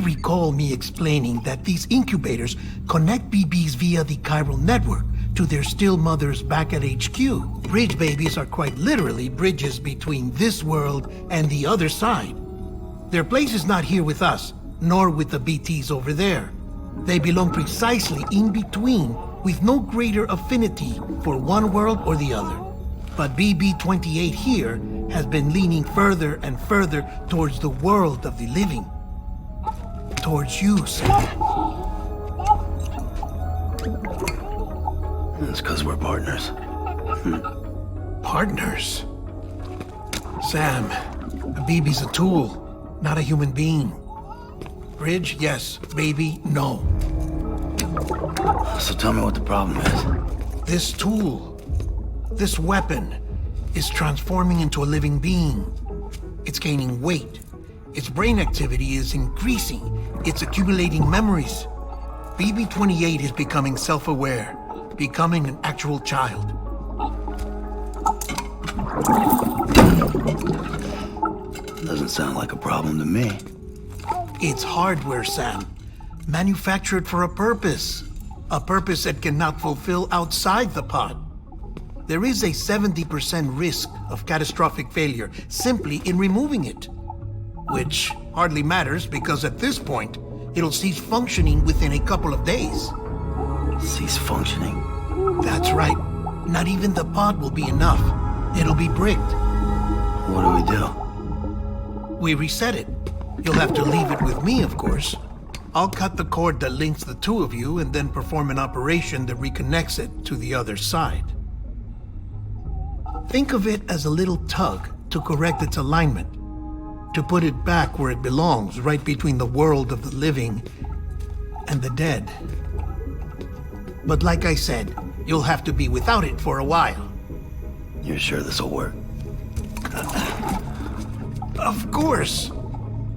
recall me explaining that these incubators connect BBs via the chiral network to their still mothers back at HQ. Bridge babies are quite literally bridges between this world and the other side. Their place is not here with us, nor with the BTs over there. They belong precisely in between, with no greater affinity for one world or the other. But BB-28 here has been leaning further and further towards the world of the living. Towards you, Sam. It's because we're partners. Partners? Sam, a BB's a tool, not a human being. Bridge, yes. Baby, no. So tell me what the problem is. This tool, this weapon, is transforming into a living being. It's gaining weight. Its brain activity is increasing. It's accumulating memories. BB-28 is becoming self-aware, becoming an actual child. Doesn't sound like a problem to me. It's hardware, Sam. Manufactured for a purpose. A purpose it cannot fulfill outside the pod. There is a 70% risk of catastrophic failure simply in removing it. Which hardly matters because at this point, it'll cease functioning within a couple of days. Cease functioning? That's right. Not even the pod will be enough. It'll be bricked. What do we do? We reset it. You'll have to leave it with me, of course. I'll cut the cord that links the two of you and then perform an operation that reconnects it to the other side. Think of it as a little tug to correct its alignment, to put it back where it belongs, right between the world of the living and the dead. But like I said, you'll have to be without it for a while. You're sure this'll work? Of course.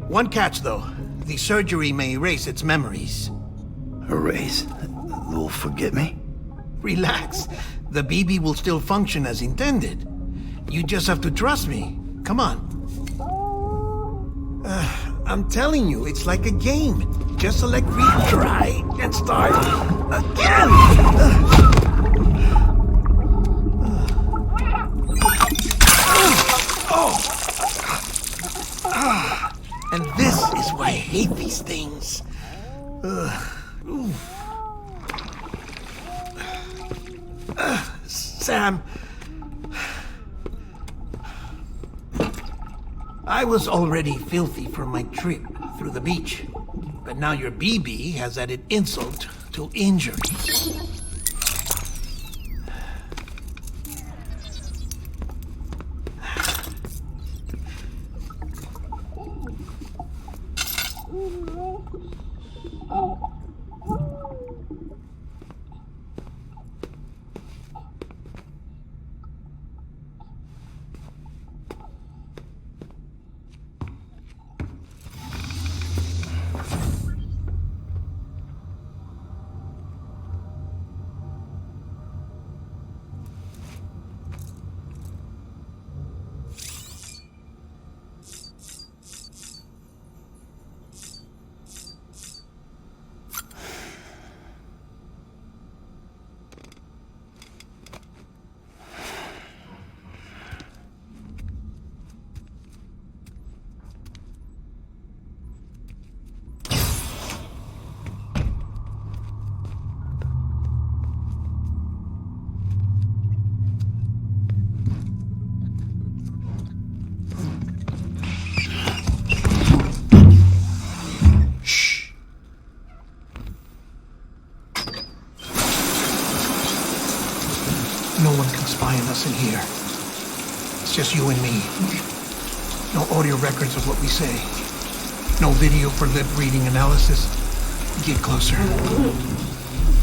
One catch, though. The surgery may erase its memories. Erase? They'll forget me? Relax. The BB will still function as intended. You just have to trust me. Come on. I'm telling you, it's like a game. Just select retry and start again! And this is why I hate these things. Sam, I was already filthy from my trip through the beach, but now your BB has added insult to injury. No one can spy on us in here. It's just you and me. No audio records of what we say. No video for lip reading analysis. Get closer.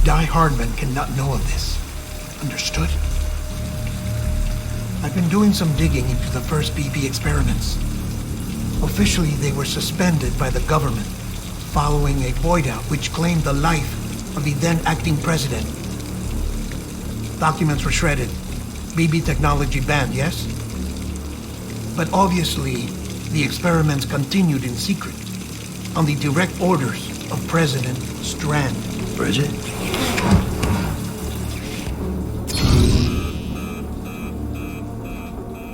Die Hardman cannot know of this. Understood? I've been doing some digging into the first BB experiments. Officially, they were suspended by the government, following a void out which claimed the life of the then acting president. Documents were shredded. BB technology banned, yes? But obviously, the experiments continued in secret. on the direct orders of President Strand. Bridget?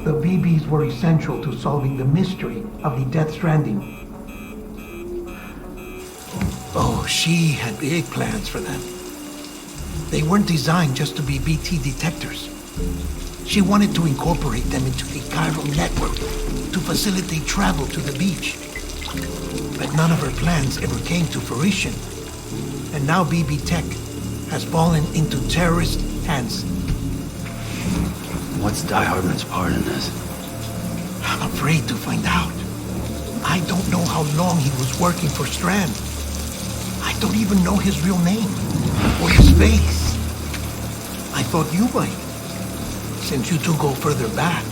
The BBs were essential to solving the mystery of the Death Stranding. Oh, she had big plans for them. They weren't designed just to be BT detectors. She wanted to incorporate them into the chiral network to facilitate travel to the beach. But none of her plans ever came to fruition. And now BB Tech has fallen into terrorist hands. What's Die Hardman's part in this? I'm afraid to find out. I don't know how long he was working for Strand. I don't even know his real name or his face. I thought you might, since you two go further back.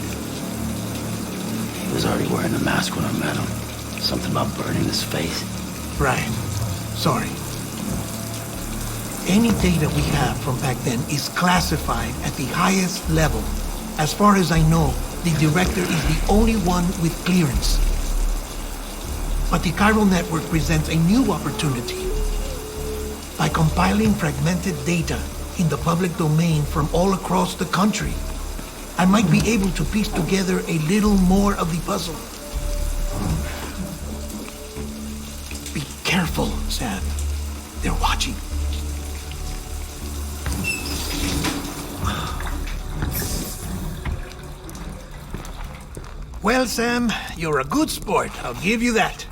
He was already wearing the mask when I met him. Something about burning his face. Right. Sorry. Any data we have from back then is classified at the highest level. As far as I know, the director is the only one with clearance. But the chiral network presents a new opportunity. By compiling fragmented data in the public domain from all across the country, I might be able to piece together a little more of the puzzle. Be careful, Sam. They're watching. Well, Sam, you're a good sport. I'll give you that.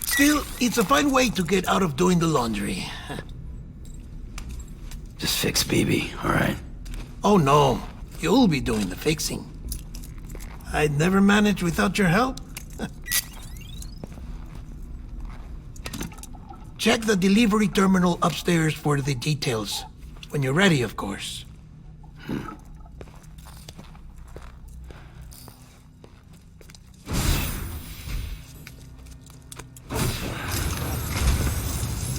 Still, it's a fine way to get out of doing the laundry. Just fix BB, all right? Oh no, you'll be doing the fixing. I'd never manage without your help. Check the delivery terminal upstairs for the details. When you're ready, of course.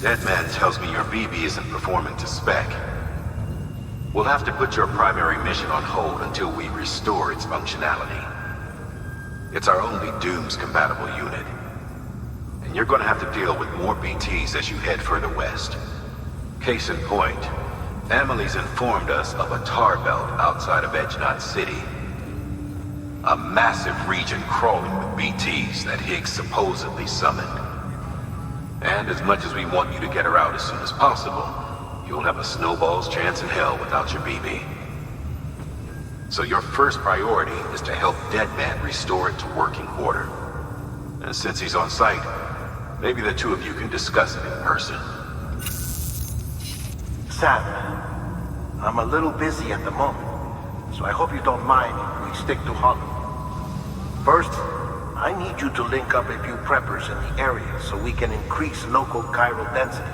Deadman tells me your BB isn't performing to spec. We'll have to put your primary mission on hold until we restore its functionality. It's our only Dooms-compatible unit. And you're gonna have to deal with more BTs as you head further west. Case in point, Emily's informed us of a tar belt outside of Edgenot City. A massive region crawling with BTs that Higgs supposedly summoned. And as much as we want you to get her out as soon as possible, you'll have a snowball's chance in hell without your BB. So your first priority is to help Deadman restore it to working order. And since he's on site, maybe the two of you can discuss it in person. Sam, I'm a little busy at the moment, so I hope you don't mind if we stick to Holland. First, I need you to link up a few preppers in the area so we can increase local chiral density.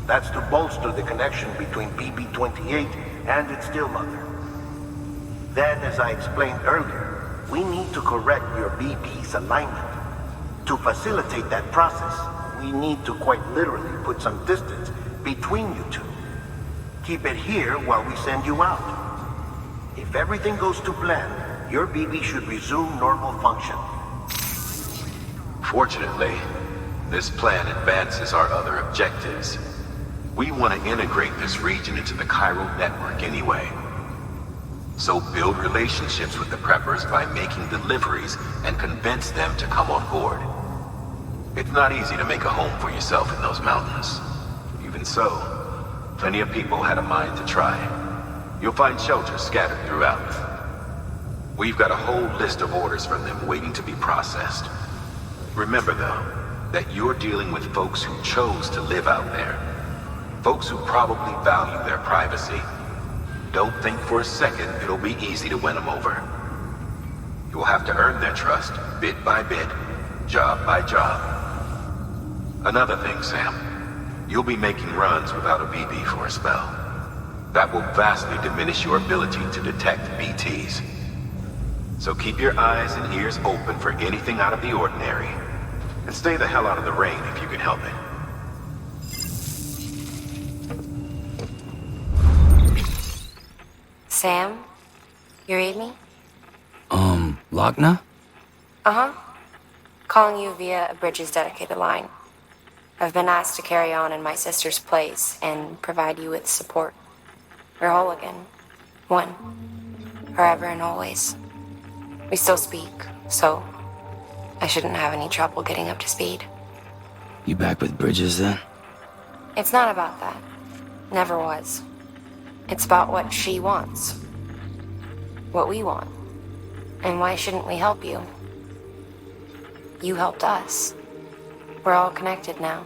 That's to bolster the connection between BB-28 and its still mother. Then, as I explained earlier, we need to correct your BB's alignment. To facilitate that process, we need to quite literally put some distance between you two. Keep it here while we send you out. If everything goes to plan, your BB should resume normal function. Fortunately, this plan advances our other objectives. We want to integrate this region into the chiral network anyway. So build relationships with the preppers by making deliveries and convince them to come on board. It's not easy to make a home for yourself in those mountains. Even so, plenty of people had a mind to try. You'll find shelters scattered throughout. We've got a whole list of orders from them waiting to be processed. Remember, though, that you're dealing with folks who chose to live out there. Folks who probably value their privacy. Don't think for a second it'll be easy to win them over. You'll have to earn their trust, bit by bit, job by job. Another thing, Sam. You'll be making runs without a BB for a spell. That will vastly diminish your ability to detect BTs. So keep your eyes and ears open for anything out of the ordinary. And stay the hell out of the rain if you can help it. Sam, You read me? Lochna? Uh-huh. Calling you via a Bridges dedicated line. I've been asked to carry on in my sister's place and provide you with support. We're whole again. One. Forever and always. We still speak, so I shouldn't have any trouble getting up to speed. You back with Bridges then? It's not about that. Never was. It's about what she wants. What we want. And why shouldn't we help you? You helped us. We're all connected now.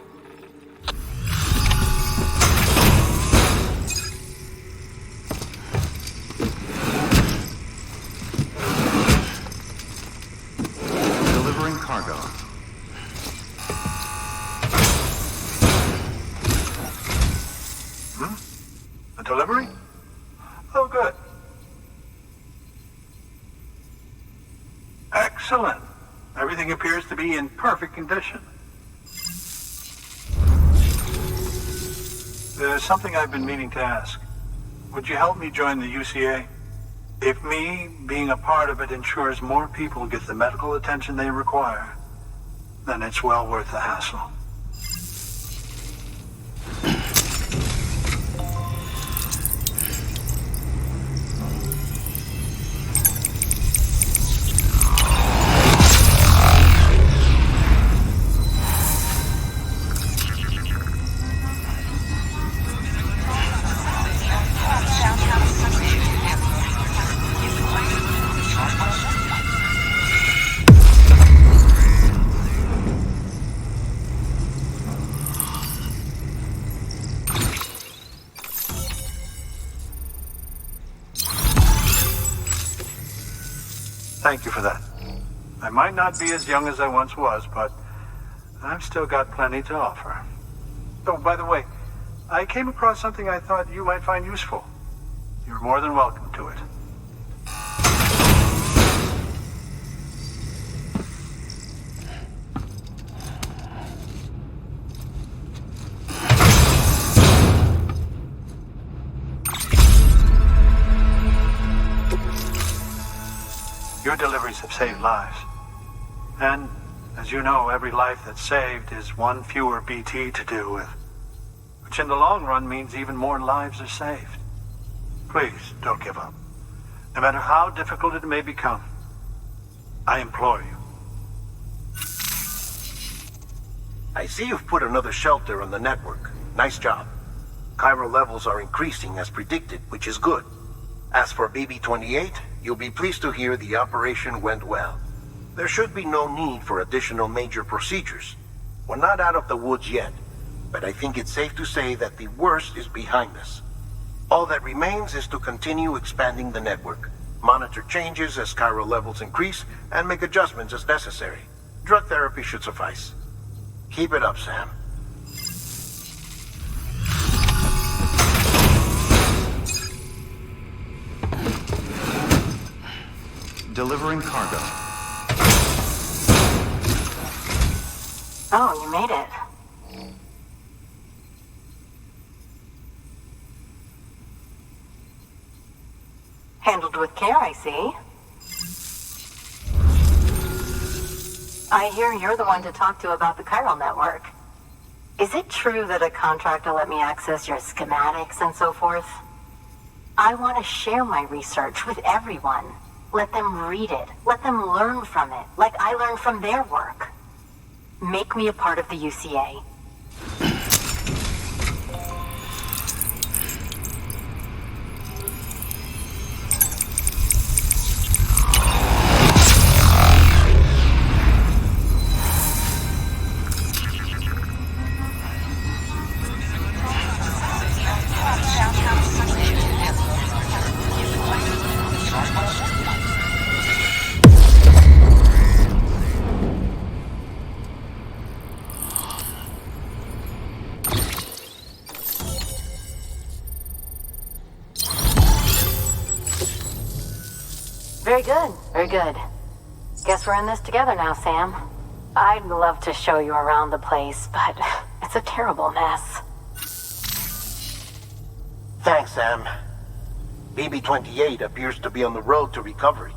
Delivering cargo. A delivery? Oh, good. Excellent. Everything appears to be in perfect condition. There's something I've been meaning to ask. Would you help me join the UCA? If me being a part of it ensures more people get the medical attention they require, then it's well worth the hassle. Thank you for that. I might not be as young as I once was, but I've still got plenty to offer. Oh, by the way, I came across something I thought you might find useful. You're more than welcome to it. Your deliveries have saved lives. And, as you know, every life that's saved is one fewer BT to deal with. Which in the long run means even more lives are saved. Please, don't give up. No matter how difficult it may become, I implore you. I see you've put another shelter on the network. Nice job. Chiral levels are increasing as predicted, which is good. As for BB-28, you'll be pleased to hear the operation went well. There should be no need for additional major procedures. We're not out of the woods yet, but I think it's safe to say that the worst is behind us. All that remains is to continue expanding the network, monitor changes as chiral levels increase, and make adjustments as necessary. Drug therapy should suffice. Keep it up, Sam. Delivering cargo. Oh, you made it. Handled with care, I see. I hear you're the one to talk to about the chiral network. Is it true that a contract will let me access your schematics and so forth? I want to share my research with everyone. Let them read it. Let them learn from it, like I learned from their work. Make me a part of the UCA. Very good, very good. Guess we're in this together now, Sam. I'd love to show you around the place, but it's a terrible mess. Thanks, Sam. BB-28 appears to be on the road to recovery.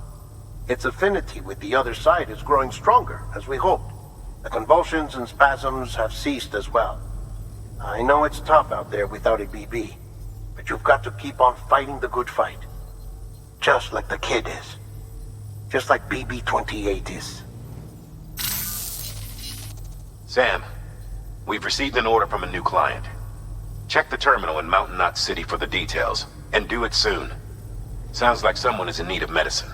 Its affinity with the other side is growing stronger, as we hoped. The convulsions and spasms have ceased as well. I know it's tough out there without a BB, but you've got to keep on fighting the good fight. Just like the kid is. Just like BB-28 is. Sam, we've received an order from a new client. Check the terminal in Mountain Knot City for the details, and do it soon. Sounds like someone is in need of medicine.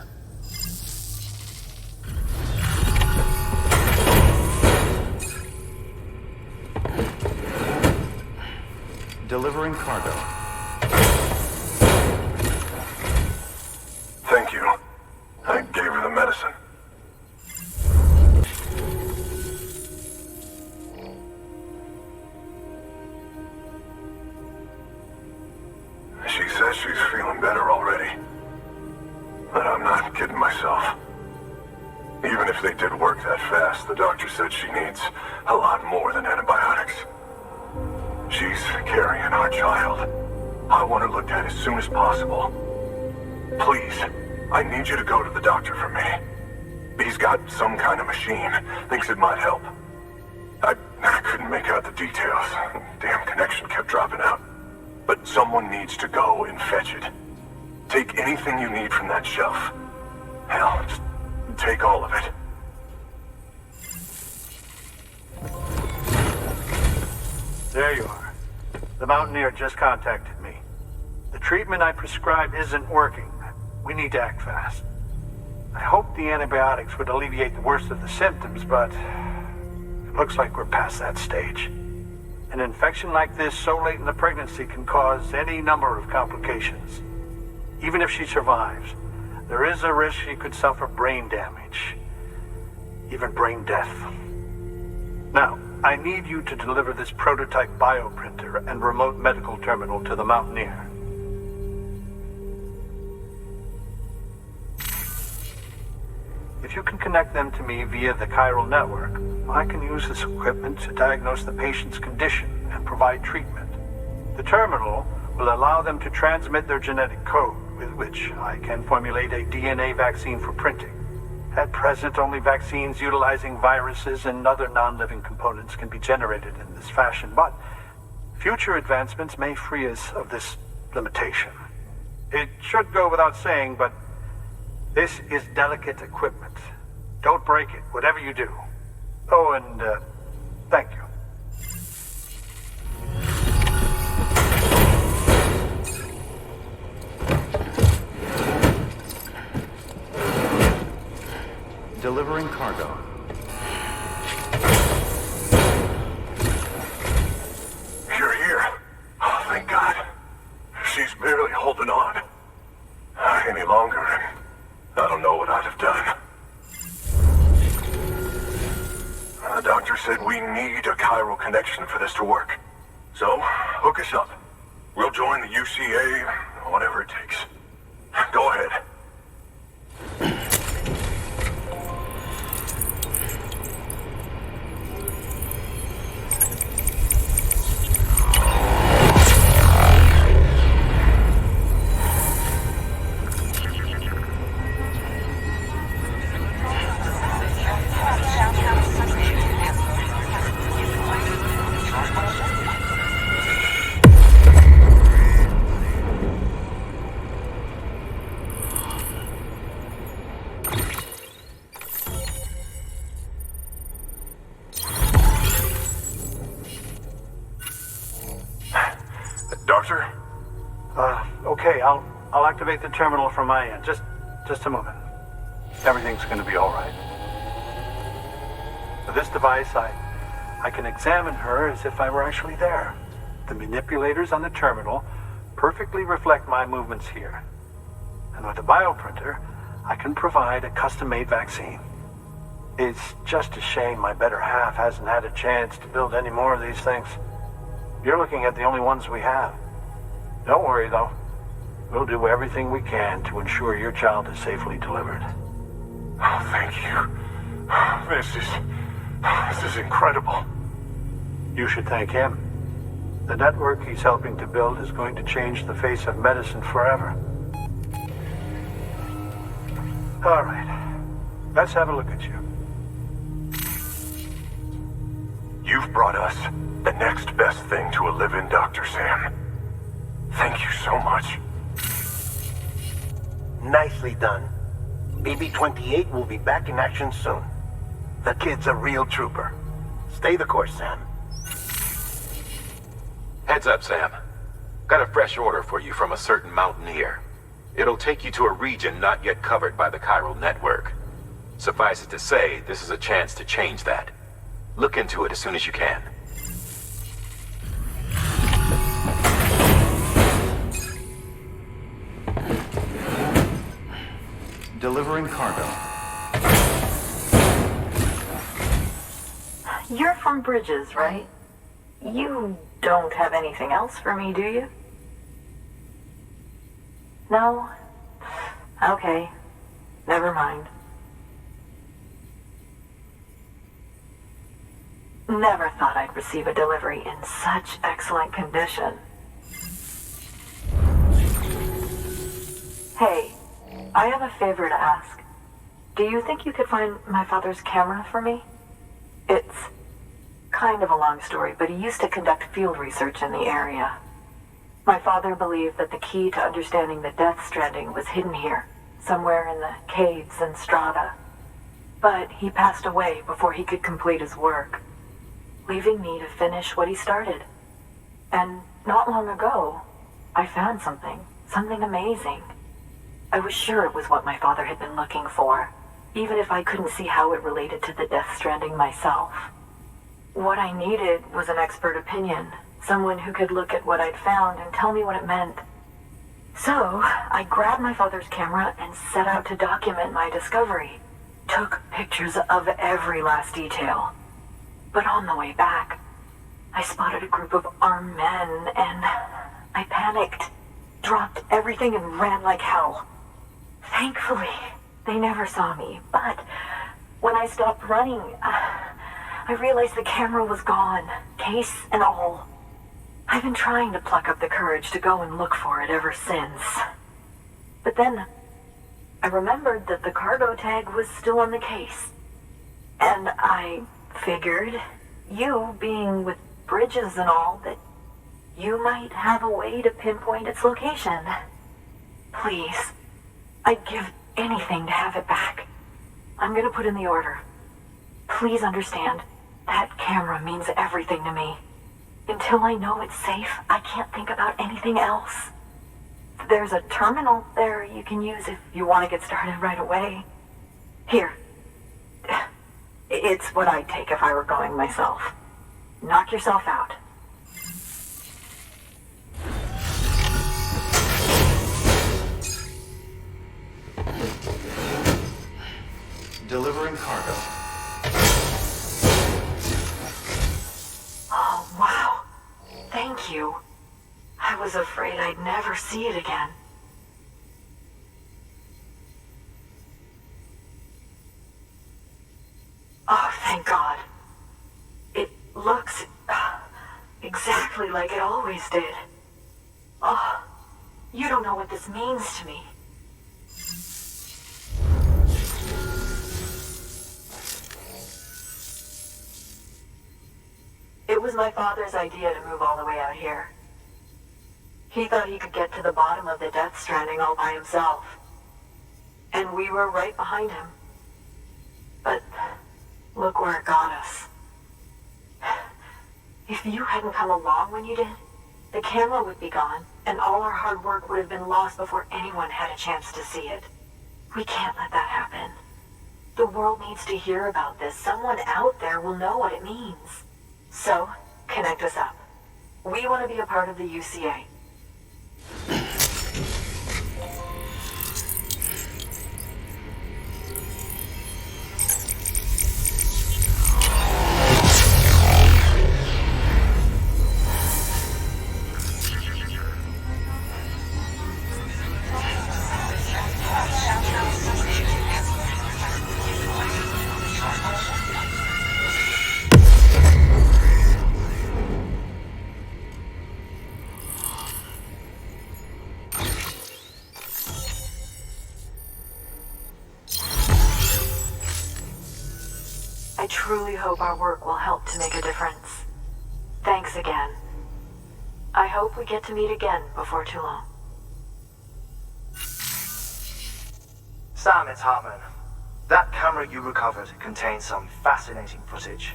Delivering cargo. Thank you. I gave her the medicine. She says she's feeling better already. But I'm not kidding myself. Even if they did work that fast, the doctor said she needs a lot more than antibiotics. She's carrying our child. I want her looked at as soon as possible. Please, I need you to go to the doctor for me. He's got some kind of machine. Thinks it might help. I couldn't make out the details. Damn connection kept dropping out. But someone needs to go and fetch it. Take anything you need from that shelf. Hell, just take all of it. There you are. The Mountaineer just contacted me. The treatment I prescribed isn't working. We need to act fast. I hoped the antibiotics would alleviate the worst of the symptoms, but it looks like we're past that stage. An infection like this so late in the pregnancy can cause any number of complications. Even if she survives, there is a risk she could suffer brain damage, even brain death. Now, I need you to deliver this prototype bioprinter and remote medical terminal to the Mountaineer. If you can connect them to me via the chiral network, I can use this equipment to diagnose the patient's condition and provide treatment. The terminal will allow them to transmit their genetic code, with which I can formulate a DNA vaccine for printing. At present, only vaccines utilizing viruses and other non-living components can be generated in this fashion, but future advancements may free us of this limitation. It should go without saying, but this is delicate equipment. Don't break it, whatever you do. Oh, and thank you. Delivering cargo. You're here. Oh, thank God. She's barely holding on. Any longer, and I don't know what I'd have done. The doctor said we need a chiral connection for this to work. So, hook us up. We'll join the UCA, whatever it takes. Go ahead. Doctor? Okay, I'll activate the terminal from my end. Just a moment. Everything's gonna be all right. With this device, I can examine her as if I were actually there. The manipulators on the terminal perfectly reflect my movements here. And with the bioprinter, I can provide a custom-made vaccine. It's just a shame my better half hasn't had a chance to build any more of these things. You're looking at the only ones we have. Don't worry, though. We'll do everything we can to ensure your child is safely delivered. Oh, thank you. This is incredible. You should thank him. The network he's helping to build is going to change the face of medicine forever. All right. Let's have a look at you. You've brought us the next best thing to a live-in Dr. Sam. Thank you so much. Nicely done. BB-28 will be back in action soon. The kid's a real trooper. Stay the course, Sam. Heads up, Sam. Got a fresh order for you from a certain mountaineer. It'll take you to a region not yet covered by the chiral network. Suffice it to say, this is a chance to change that. Look into it as soon as you can. Delivering cargo. You're from Bridges, right? You don't have anything else for me, do you? No? Okay. Never mind. Never thought I'd receive a delivery in such excellent condition. Hey, I have a favor to ask. Do you think you could find my father's camera for me? It's kind of a long story, but he used to conduct field research in the area. My father believed that the key to understanding the Death Stranding was hidden here, somewhere in the caves and strata. But he passed away before he could complete his work, leaving me to finish what he started. And not long ago, I found something amazing. I was sure it was what my father had been looking for, even if I couldn't see how it related to the Death Stranding myself. What I needed was an expert opinion, someone who could look at what I'd found and tell me what it meant. So, I grabbed my father's camera and set out to document my discovery. Took pictures of every last detail. But on the way back, I spotted a group of armed men and I panicked, dropped everything and ran like hell. Thankfully, they never saw me, but when I stopped running, I realized the camera was gone, case and all. I've been trying to pluck up the courage to go and look for it ever since. But then, I remembered that the cargo tag was still on the case. And I figured, you being with Bridges and all, that you might have a way to pinpoint its location. Please, I'd give anything to have it back. I'm gonna put in the order. Please understand, that camera means everything to me. Until I know it's safe, I can't think about anything else. There's a terminal there you can use if you want to get started right away. Here. It's what I'd take if I were going myself. Knock yourself out. Delivering cargo. Oh, wow. Thank you. I was afraid I'd never see it again. Oh, thank God. It looks exactly like it always did. Oh, you don't know what this means to me. It was my father's idea to move all the way out here. He thought he could get to the bottom of the Death Stranding all by himself. And we were right behind him. But look where it got us. If you hadn't come along when you did, the camera would be gone, and all our hard work would have been lost before anyone had a chance to see it. We can't let that happen. The world needs to hear about this. Someone out there will know what it means. So, connect us up. We want to be a part of the UCA. truly hope our work will help to make a difference. Thanks again. I hope we get to meet again before too long. Sam, it's Hartman. That camera you recovered contains some fascinating footage.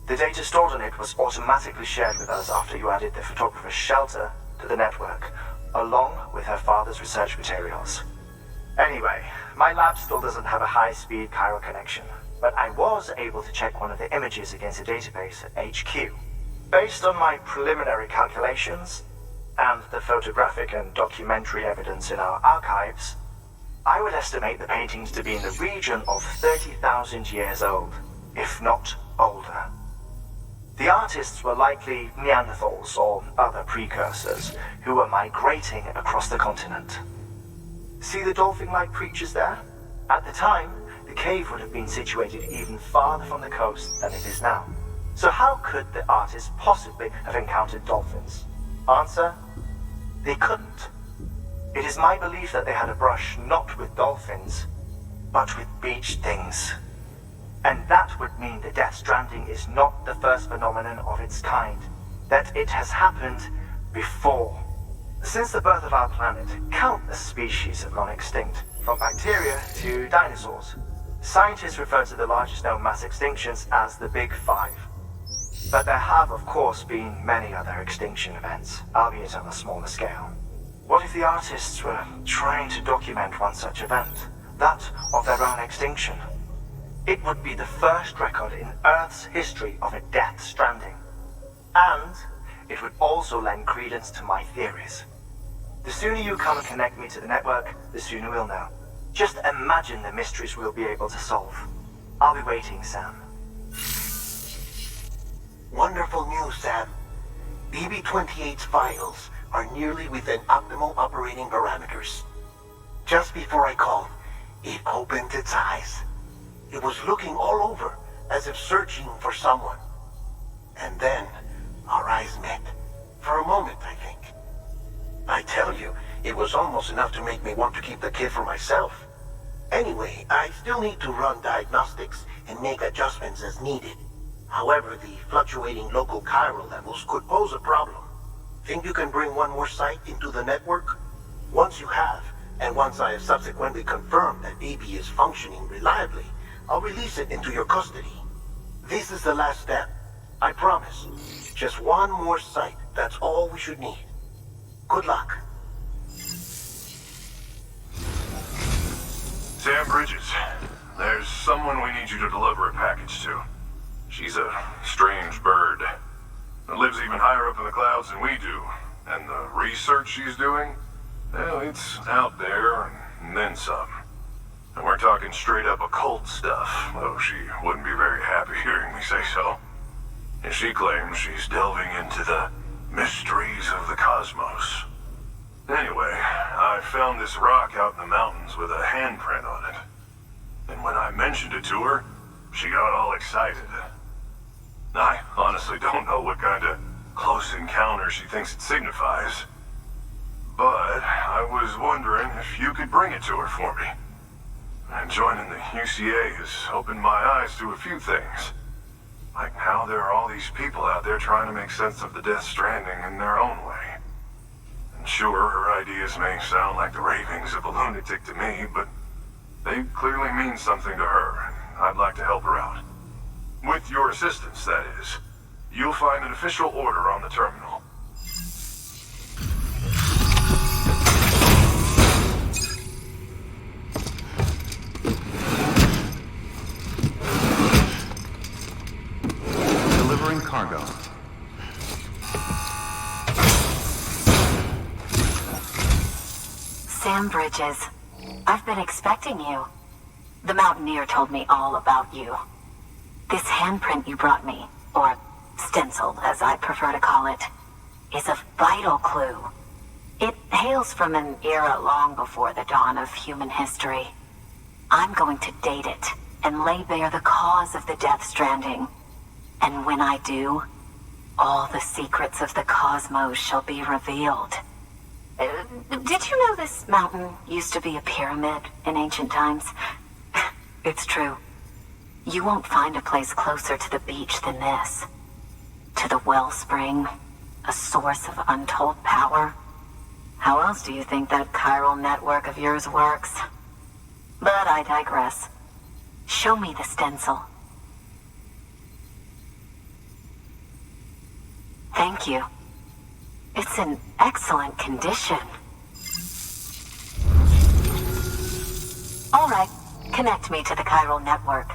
The data stored on it was automatically shared with us after you added the photographer's shelter to the network, along with her father's research materials. Anyway, my lab still doesn't have a high-speed chiral connection, but I was able to check one of the images against a database at HQ. Based on my preliminary calculations, and the photographic and documentary evidence in our archives, I would estimate the paintings to be in the region of 30,000 years old, if not older. The artists were likely Neanderthals or other precursors who were migrating across the continent. See the dolphin-like creatures there? At the time, the cave would have been situated even farther from the coast than it is now. So how could the artists possibly have encountered dolphins? Answer: they couldn't. It is my belief that they had a brush not with dolphins, but with beach things. And that would mean the Death Stranding is not the first phenomenon of its kind, that it has happened before. Since the birth of our planet, countless species have gone extinct, from bacteria to dinosaurs. Scientists refer to the largest known mass extinctions as the Big Five. But there have, of course, been many other extinction events, albeit on a smaller scale. What if the artists were trying to document one such event, that of their own extinction? It would be the first record in Earth's history of a Death Stranding. And it would also lend credence to my theories. The sooner you come and connect me to the network, the sooner we'll know. Just imagine the mysteries we'll be able to solve. I'll be waiting, Sam. Wonderful news, Sam. BB-28's vitals are nearly within optimal operating parameters. Just before I called, it opened its eyes. It was looking all over, as if searching for someone. And then, our eyes met. For a moment, I think. I tell you, it was almost enough to make me want to keep the kid for myself. Anyway, I still need to run diagnostics and make adjustments as needed. However, the fluctuating local chiral levels could pose a problem. Think you can bring one more site into the network? Once you have, and once I have subsequently confirmed that BB is functioning reliably, I'll release it into your custody. This is the last step. I promise. Just one more site, that's all we should need. Good luck. Sam Bridges, there's someone we need you to deliver a package to. She's a strange bird. It lives even higher up in the clouds than we do. And the research she's doing, well, it's out there and then some. And we're talking straight up occult stuff, though she wouldn't be very happy hearing me say so. And she claims she's delving into the mysteries of the cosmos. Anyway, I found this rock out in the mountains with a handprint on it. And when I mentioned it to her, she got all excited. I honestly don't know what kind of close encounter she thinks it signifies. But I was wondering if you could bring it to her for me. And joining the UCA has opened my eyes to a few things. Like how there are all these people out there trying to make sense of the Death Stranding in their own way. And sure, her ideas may sound like the ravings of a lunatic to me, but they clearly mean something to her, and I'd like to help her out. With your assistance, that is. You'll find an official order on the terminal. Delivering cargo. Sam Bridges, I've been expecting you. The Mountaineer told me all about you. This handprint you brought me, or stenciled as I prefer to call it, is a vital clue. It hails from an era long before the dawn of human history. I'm going to date it and lay bare the cause of the Death Stranding. And when I do, all the secrets of the cosmos shall be revealed. Did you know this mountain used to be a pyramid in ancient times? It's true. You won't find a place closer to the beach than this. To the wellspring, a source of untold power. How else do you think that chiral network of yours works? But I digress. Show me the stencil. Thank you. It's in excellent condition. All right, connect me to the chiral network.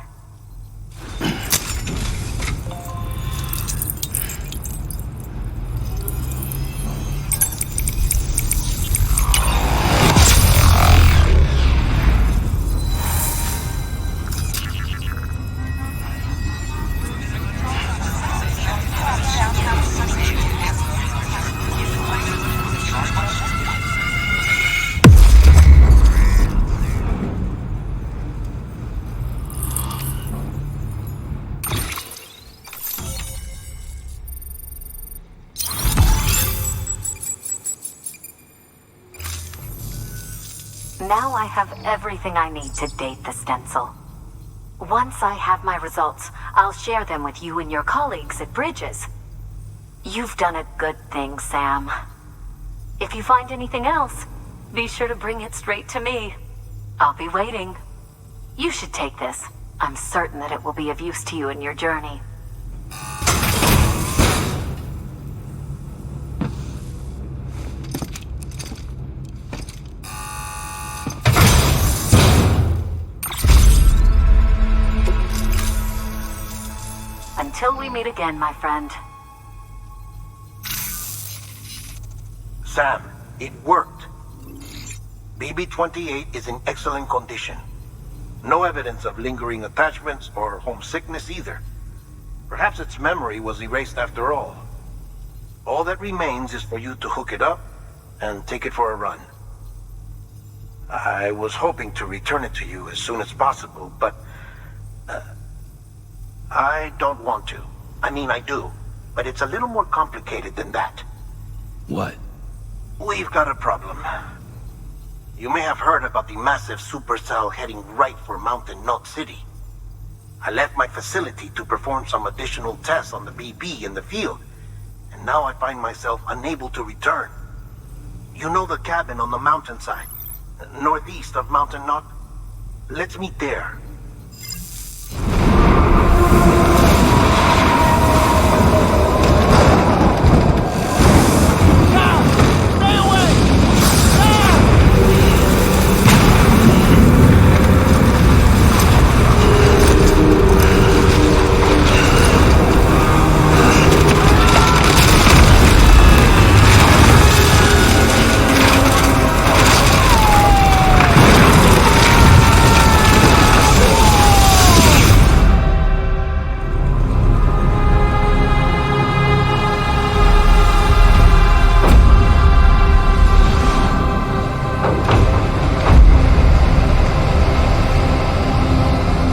Now I have everything I need to date the stencil. Once I have my results, I'll share them with you and your colleagues at Bridges. You've done a good thing, Sam. If you find anything else, be sure to bring it straight to me. I'll be waiting. You should take this. I'm certain that it will be of use to you in your journey. Until we meet again, my friend. Sam, it worked. BB-28 is in excellent condition. No evidence of lingering attachments or homesickness either. Perhaps its memory was erased after all. All that remains is for you to hook it up and take it for a run. I was hoping to return it to you as soon as possible, but I don't want to. I mean, I do, but it's a little more complicated than that. What? We've got a problem. You may have heard about the massive supercell heading right for Mountain Knot City. I left my facility to perform some additional tests on the BB in the field, and now I find myself unable to return. You know the cabin on the mountainside, northeast of Mountain Knot? Let's meet there.